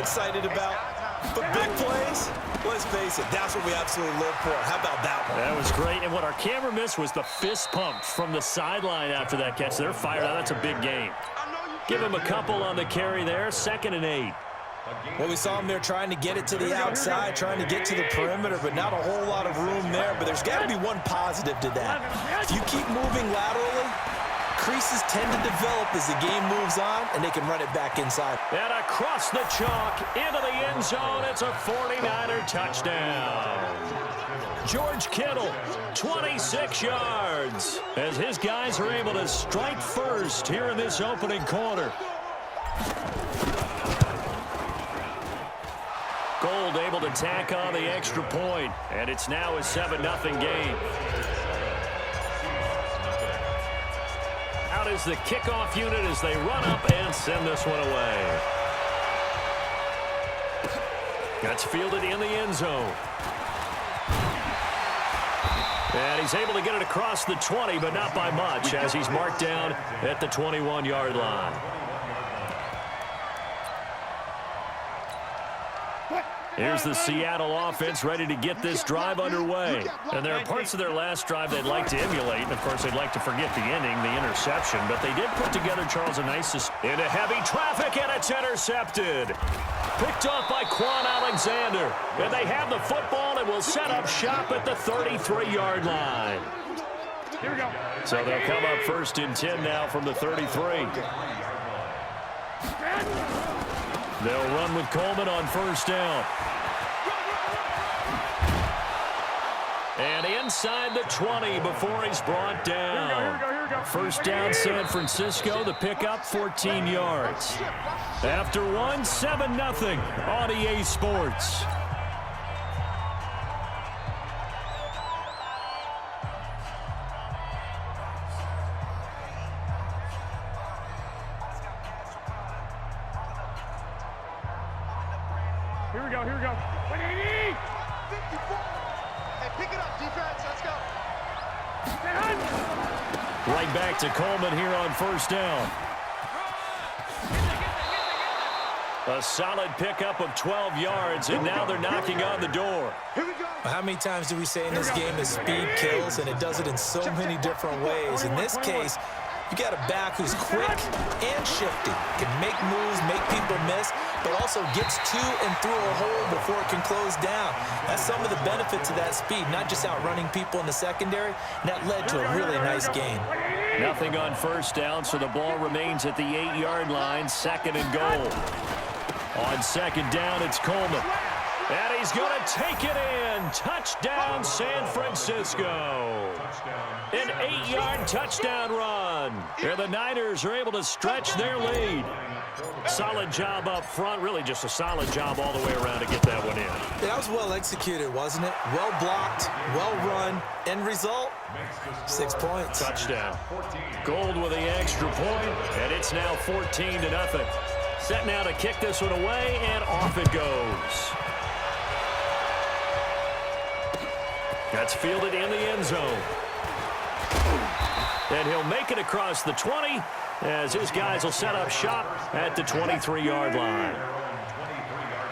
excited about. But big plays, let's face it, that's what we absolutely live for. How about that one? That was great. And what our camera missed was the fist pump from the sideline after that catch. They're fired out. That's a big game. Give him a couple on the carry there. 2nd and 8. Well, we saw him there trying to get it to the outside, trying to get to the perimeter, but not a whole lot of room there. But there's got to be one positive to that. If you keep moving laterally, creases tend to develop as the game moves on, and they can run it back inside. And across the chalk, into the end zone, it's a 49er touchdown. George Kittle, 26 yards, as his guys are able to strike first here in this opening quarter. Gold able to tack on the extra point, and it's now a 7-0 game. Out is the kickoff unit as they run up and send this one away. That's fielded in the end zone. And he's able to get it across the 20, but not by much, as he's marked down at the 21-yard line. Here's the Seattle offense ready to get this drive underway. And there are parts of their last drive they'd like to emulate. And, of course, they'd like to forget the ending, the interception. But they did put together, Charles, a nice into heavy traffic, and it's intercepted. Picked off by Quan Alexander. And they have the football and will set up shop at the 33-yard line. Here we go. So they'll come up 1st and 10 now from the 33. They'll run with Coleman on 1st down. And inside the 20 before he's brought down. Here we go. 1st down, San Francisco. The pickup, 14 yards. After 7-0 on EA Sports. Here we go. 180. 54. Hey, pick it up, defense. Let's go. Right back to Coleman here on 1st down. A solid pickup of 12 yards, and now they're knocking on the door. How many times do we say in this game that speed kills, and it does it in so many different ways? In this case, you got a back who's quick and shifty, can make moves, make people miss, but also gets to and through a hole before it can close down. That's some of the benefits of that speed, not just outrunning people in the secondary, and that led to a really nice game. Nothing on 1st down, so the ball remains at the 8-yard line, 2nd and goal. On 2nd down, it's Coleman. And he's going to take it in. Touchdown, San Francisco. An 8-yard touchdown run. And the Niners are able to stretch their lead. Solid job up front. Really just a solid job all the way around to get that one in. Yeah, that was well executed, wasn't it? Well blocked, well run. End result, 6 points. Touchdown. Gold with the extra point, and it's now 14-0. Set now to kick this one away, and off it goes. That's fielded in the end zone. And he'll make it across the 20 as his guys will set up shop at the 23-yard line.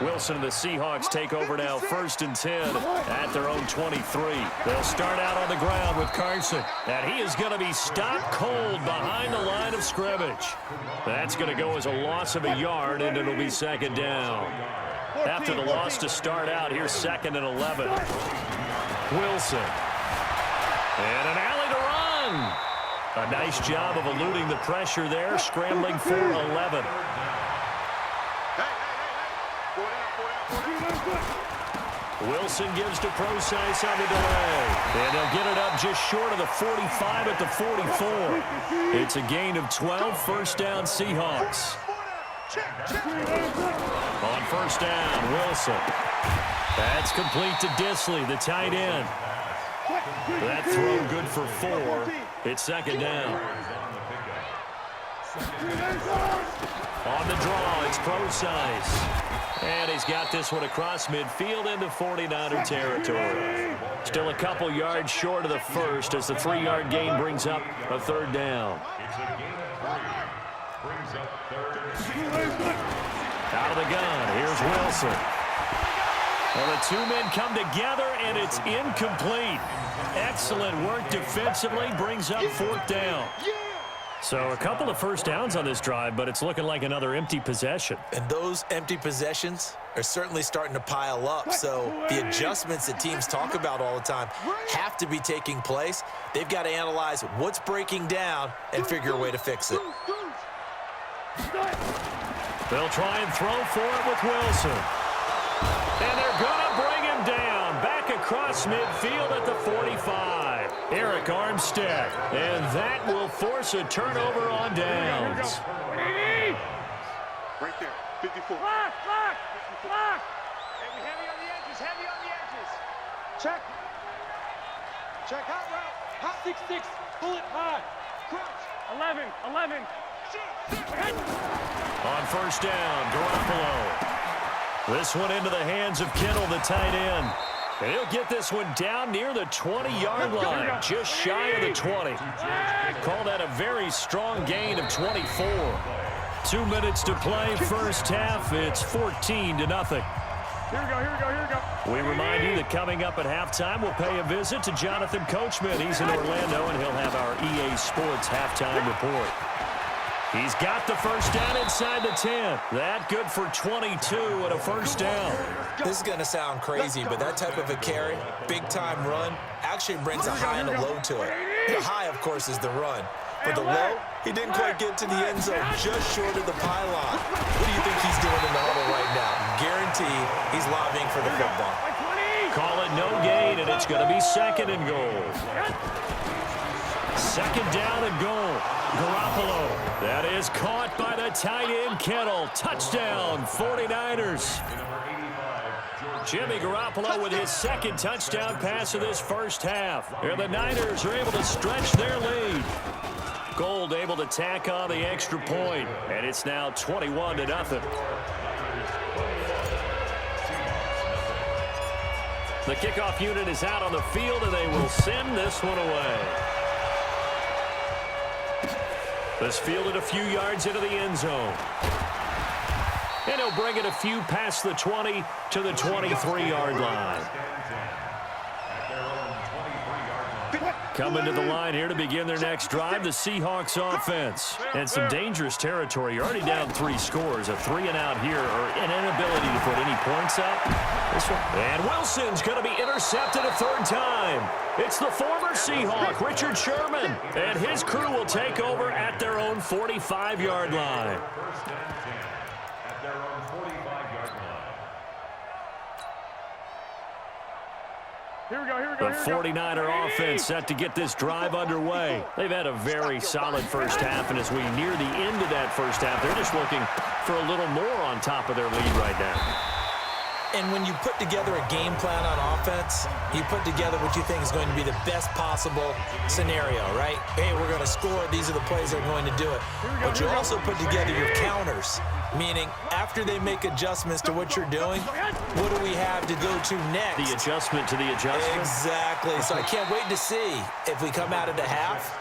Wilson and the Seahawks take over now 1st and 10 at their own 23. They'll start out on the ground with Carson. And he is going to be stopped cold behind the line of scrimmage. That's going to go as a loss of a yard, and it'll be 2nd down. After the loss to start out, here's 2nd and 11. Wilson. And an alley to run. A nice job of eluding the pressure there, scrambling for 11. Wilson gives to Procise on the delay. And they'll get it up just short of the 45 at the 44. It's a gain of 12, 1st down Seahawks. On 1st down, Wilson. That's complete to Disley, the tight end. That throw good for 4. It's 2nd down. On the draw, it's Procise. And he's got this one across midfield into 49er territory. Still a couple yards short of the first as the 3-yard gain brings up a 3rd down. Out of the gun, here's Wilson. Well, the two men come together, and it's incomplete. Excellent work defensively, brings up fourth down. So a couple of first downs on this drive, but it's looking like another empty possession. And those empty possessions are certainly starting to pile up. So the adjustments that teams talk about all the time have to be taking place. They've got to analyze what's breaking down and figure a way to fix it. They'll try and throw for it with Wilson. And they're going to bring him down. Back across midfield at the 45. Eric Armstead. And that will force a turnover on downs. Right there, 54. Block, block, block. Heavy on the edges, heavy on the edges. Check. Check, hot route. Hot 6-6, pull it high. crouch. 11, 11. On first down, Garoppolo. This one into the hands of Kittle, the tight end. And he'll get this one down near the 20-yard line, just shy of the 20. Call that a very strong gain of 24. 2 minutes to play first half. It's 14-0. Here we go, here we go, here we go. We remind you that coming up at halftime, we'll pay a visit to Jonathan Coachman. He's in Orlando, and he'll have our EA Sports halftime report. He's got the first down inside the 10. That good for 22 and a first down. This is going to sound crazy, but that type of a carry, big-time run, actually brings a high and a low to it. The high, of course, is the run. But the low, he didn't quite get to the end zone, just short of the pylon. What do you think he's doing in the huddle right now? Guaranteed he's lobbying for the football. Call it no gain, and it's going to be second and goal. Second down and goal. Garoppolo. That is caught by the tight end, Kittle. Touchdown, 49ers. Jimmy Garoppolo with his second touchdown pass of this first half. And the Niners are able to stretch their lead. Gold able to tack on the extra point, and it's now 21-0. The kickoff unit is out on the field, and they will send this one away. This fielded a few yards into the end zone. And he'll bring it a few past the 20 to the 23-yard line. Coming to the line here to begin their next drive, the Seahawks offense. And some dangerous territory. You're already down 3 scores. A 3-and-out here, or an inability to put any points up. This one. And Wilson's going to be intercepted a third time. It's the former Seahawk, Richard Sherman. And his crew will take over at their own 45-yard line. Here we go, here we go, The here we go. 49er offense set to get this drive underway. They've had a very solid first half, and as we near the end of that first half, they're just looking for a little more on top of their lead right now. And when you put together a game plan on offense, you put together what you think is going to be the best possible scenario, right? Hey, we're going to score. These are the plays that are going to do it. But you also put together your counters, meaning after they make adjustments to what you're doing, what do we have to go to next? The adjustment to the adjustment. Exactly. So I can't wait to see if we come out of the half,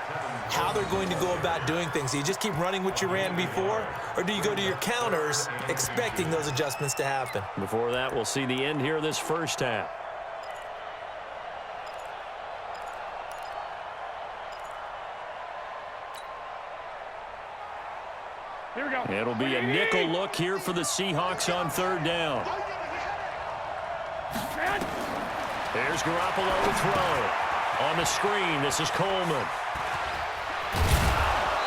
how they're going to go about doing things. Do you just keep running what you ran before, or do you go to your counters expecting those adjustments to happen? Before that, we'll see the end here of this first half. Here we go. It'll be a nickel look here for the Seahawks on third down. There's Garoppolo to throw. On the screen, this is Coleman.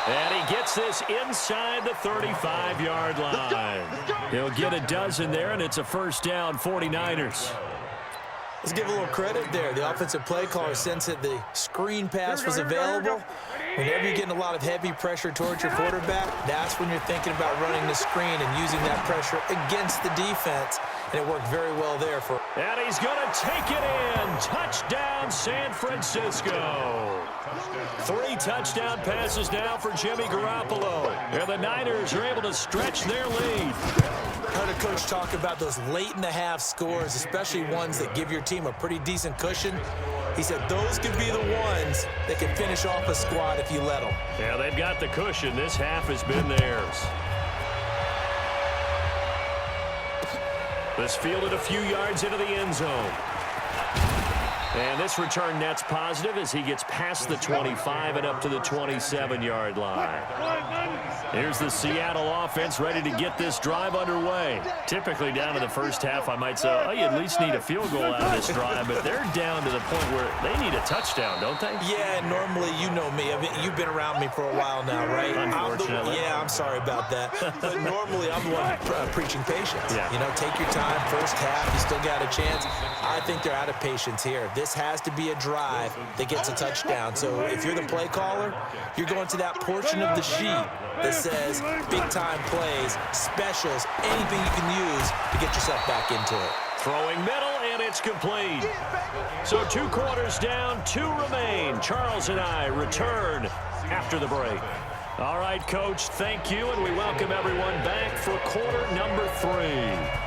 And he gets this inside the 35-yard line. He'll get a dozen there, and it's a first down, 49ers. Let's give a little credit there. The offensive play caller sensed that the screen pass was available. Whenever you're getting a lot of heavy pressure towards your quarterback, that's when you're thinking about running the screen and using that pressure against the defense. And it worked very well there for. And he's going to take it in. Touchdown, San Francisco. 3 touchdown passes now for Jimmy Garoppolo. And the Niners are able to stretch their lead. Heard a coach talk about those late-in-the-half scores, especially ones that give your team a pretty decent cushion. He said those could be the ones that can finish off a squad if you let them. Yeah, they've got the cushion. This half has been theirs. This fielded a few yards into the end zone. And this return net's positive as he gets past the 25 and up to the 27-yard line. Here's the Seattle offense ready to get this drive underway. Typically down to the first half, I might say, oh, you at least need a field goal out of this drive, but they're down to the point where they need a touchdown, don't they? Yeah, normally, you know me. I mean, you've been around me for a while now, right? Unfortunately. I'm sorry about that. But normally, I'm the one preaching patience. Yeah. You know, take your time, first half, you still got a chance. I think they're out of patience here. This has to be a drive that gets a touchdown. So if you're the play caller, you're going to that portion of the sheet that says big-time plays, specials, anything you can use to get yourself back into it. Throwing middle, and it's complete. So 2 quarters down, 2 remain. Charles and I return after the break. All right, Coach, thank you, and we welcome everyone back for quarter number 3.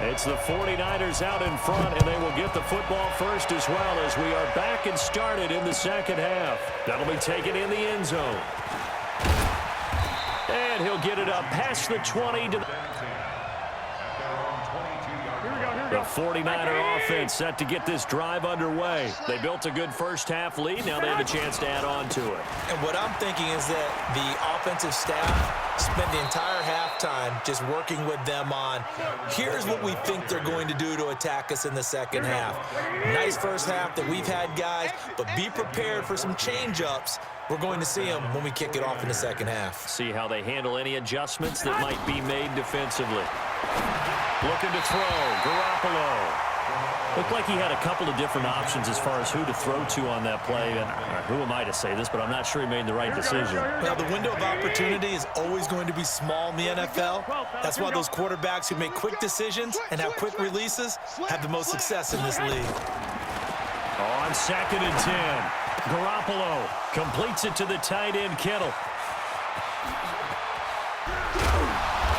It's the 49ers out in front, and they will get the football first as well as we are back and started in the second half. That'll be taken in the end zone. And he'll get it up past the 20 to the 49er offense set to get this drive underway. They built a good first half lead. Now they have a chance to add on to it. And what I'm thinking is that the offensive staff spent the entire halftime just working with them on, here's what we think they're going to do to attack us in the second half. Nice first half that we've had, guys, but be prepared for some change-ups. We're going to see them when we kick it off in the second half. See how they handle any adjustments that might be made defensively. Looking to throw, Garoppolo. Looked like he had a couple of different options as far as who to throw to on that play. And who am I to say this, but I'm not sure he made the right decision. Now, the window of opportunity is always going to be small in the NFL. That's why those quarterbacks who make quick decisions and have quick releases have the most success in this league. On 2nd and 10, Garoppolo completes it to the tight end, Kittle.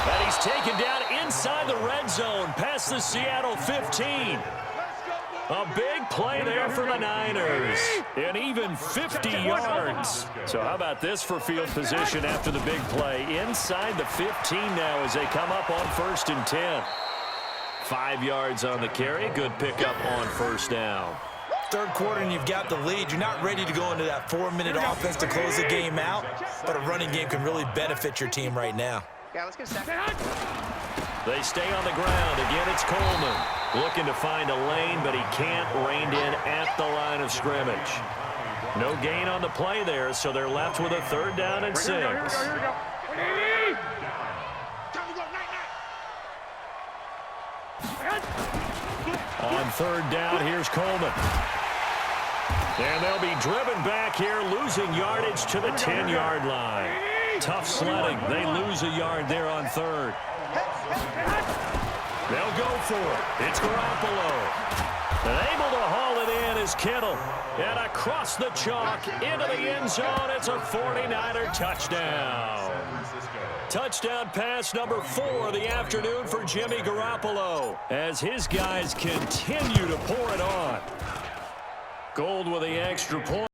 And he's taken down inside the red zone past the Seattle 15. A big play there for the Niners. And even 50 yards. So how about this for field position after the big play? Inside the 15 now as they come up on 1st and 10. 5 yards on the carry. Good pickup on first down. Third quarter and you've got the lead. You're not ready to go into that 4-minute offense to close the game out, but a running game can really benefit your team right now. Yeah, let's get a They stay on the ground. Again, it's Coleman. Looking to find a lane, but he can't. Reined in at the line of scrimmage. No gain on the play there, so they're left with a 3rd down and 6. Here we go. On 3rd down, here's Coleman. And they'll be driven back here, losing yardage to the 10-yard line. Tough sledding. They lose a yard there on 3rd. They'll go for it. It's Garoppolo. And able to haul it in is Kittle. And across the chalk into the end zone, it's a 49er touchdown. Touchdown pass number 4 of the afternoon for Jimmy Garoppolo as his guys continue to pour it on. Gold with the extra point.